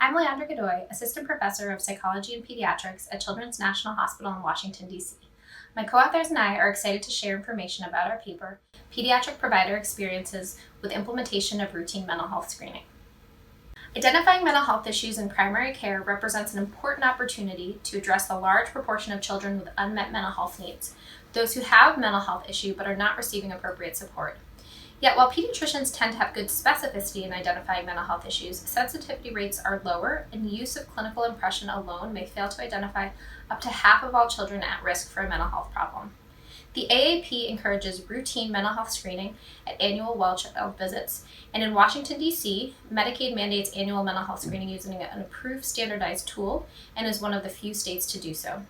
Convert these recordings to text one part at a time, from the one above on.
I'm Leandra Godoy, Assistant Professor of Psychology and Pediatrics at Children's National Hospital in Washington, D.C. My co-authors and I are excited to share information about our paper, Pediatric Provider Experiences with Implementation of Routine Mental Health Screening. Identifying mental health issues in primary care represents an important opportunity to address the large proportion of children with unmet mental health needs, those who have mental health issue but are not receiving appropriate support. Yet while pediatricians tend to have good specificity in identifying mental health issues, sensitivity rates are lower, and the use of clinical impression alone may fail to identify up to half of all children at risk for a mental health problem. The AAP encourages routine mental health screening at annual well-child visits, and in Washington, D.C., Medicaid mandates annual mental health screening using an approved standardized tool and is one of the few states to do so.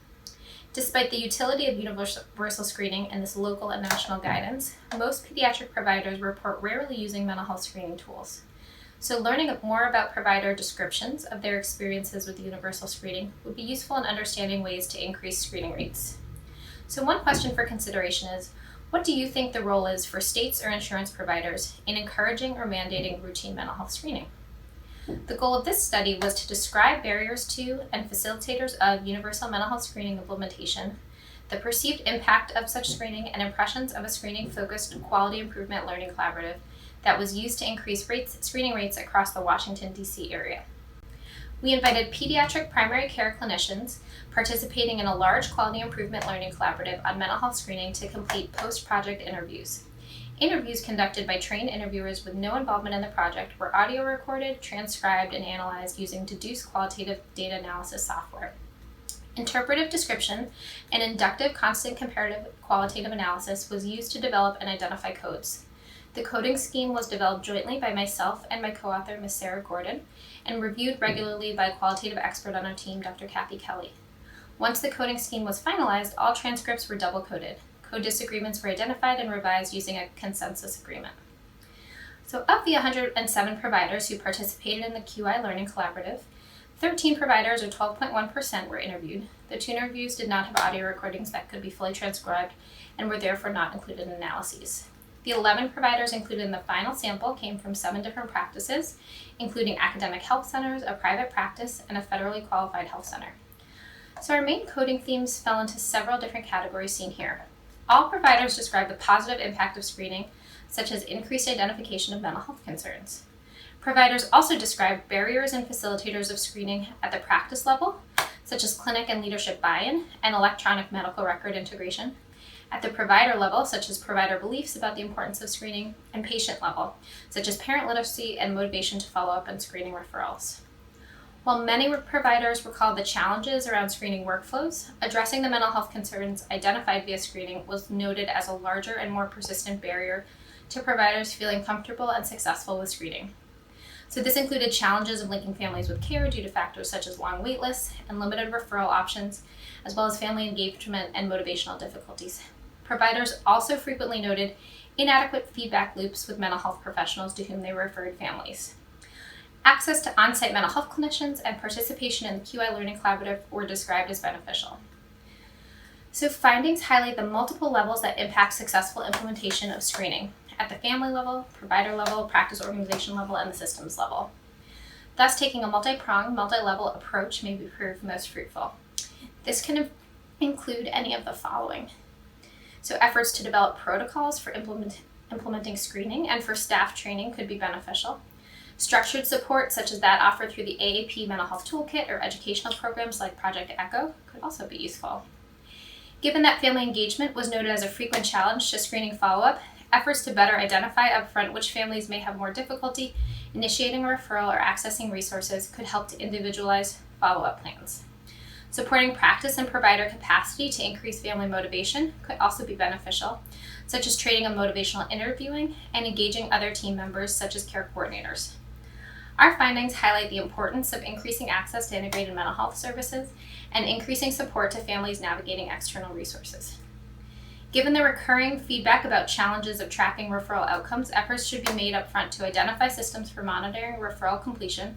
Despite the utility of universal screening and this local and national guidance, most pediatric providers report rarely using mental health screening tools. So learning more about provider descriptions of their experiences with universal screening would be useful in understanding ways to increase screening rates. So one question for consideration is, what do you think the role is for states or insurance providers in encouraging or mandating routine mental health screening? The goal of this study was to describe barriers to and facilitators of universal mental health screening implementation, the perceived impact of such screening, and impressions of a screening-focused quality improvement learning collaborative that was used to increase screening rates across the Washington, D.C. area. We invited pediatric primary care clinicians participating in a large quality improvement learning collaborative on mental health screening to complete post-project interviews. Interviews conducted by trained interviewers with no involvement in the project were audio recorded, transcribed, and analyzed using deduced qualitative data analysis software. Interpretive description and inductive constant comparative qualitative analysis was used to develop and identify codes. The coding scheme was developed jointly by myself and my co-author, Ms. Sarah Gordon, and reviewed regularly by a qualitative expert on our team, Dr. Kathy Kelly. Once the coding scheme was finalized, all transcripts were double-coded. Code disagreements were identified and revised using a consensus agreement. So of the 107 providers who participated in the QI Learning Collaborative, 13 providers, or 12.1%, were interviewed. The 2 interviews did not have audio recordings that could be fully transcribed and were therefore not included in analyses. The 11 providers included in the final sample came from 7 different practices, including academic health centers, a private practice, and a federally qualified health center. So our main coding themes fell into several different categories seen here. All providers described the positive impact of screening, such as increased identification of mental health concerns. Providers also described barriers and facilitators of screening at the practice level, such as clinic and leadership buy-in and electronic medical record integration, at the provider level, such as provider beliefs about the importance of screening, and patient level, such as parent literacy and motivation to follow up on screening referrals. While many providers recalled the challenges around screening workflows, addressing the mental health concerns identified via screening was noted as a larger and more persistent barrier to providers feeling comfortable and successful with screening. So this included challenges of linking families with care due to factors such as long wait lists and limited referral options, as well as family engagement and motivational difficulties. Providers also frequently noted inadequate feedback loops with mental health professionals to whom they referred families. Access to on-site mental health clinicians and participation in the QI Learning Collaborative were described as beneficial. So findings highlight the multiple levels that impact successful implementation of screening at the family level, provider level, practice organization level, and the systems level. Thus, taking a multi-pronged, multi-level approach may prove most fruitful. This can include any of the following. So efforts to develop protocols for implementing screening and for staff training could be beneficial. Structured support, such as that offered through the AAP Mental Health Toolkit or educational programs like Project ECHO, could also be useful. Given that family engagement was noted as a frequent challenge to screening follow-up, efforts to better identify upfront which families may have more difficulty initiating a referral or accessing resources could help to individualize follow-up plans. Supporting practice and provider capacity to increase family motivation could also be beneficial, such as training on motivational interviewing and engaging other team members, such as care coordinators. Our findings highlight the importance of increasing access to integrated mental health services and increasing support to families navigating external resources. Given the recurring feedback about challenges of tracking referral outcomes, efforts should be made upfront to identify systems for monitoring referral completion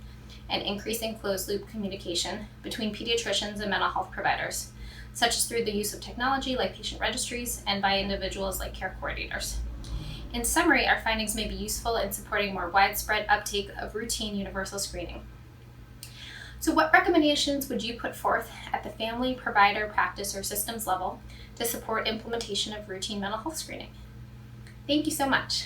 and increasing closed-loop communication between pediatricians and mental health providers, such as through the use of technology like patient registries and by individuals like care coordinators. In summary, our findings may be useful in supporting more widespread uptake of routine universal screening. So what recommendations would you put forth at the family, provider, practice, or systems level to support implementation of routine mental health screening? Thank you so much.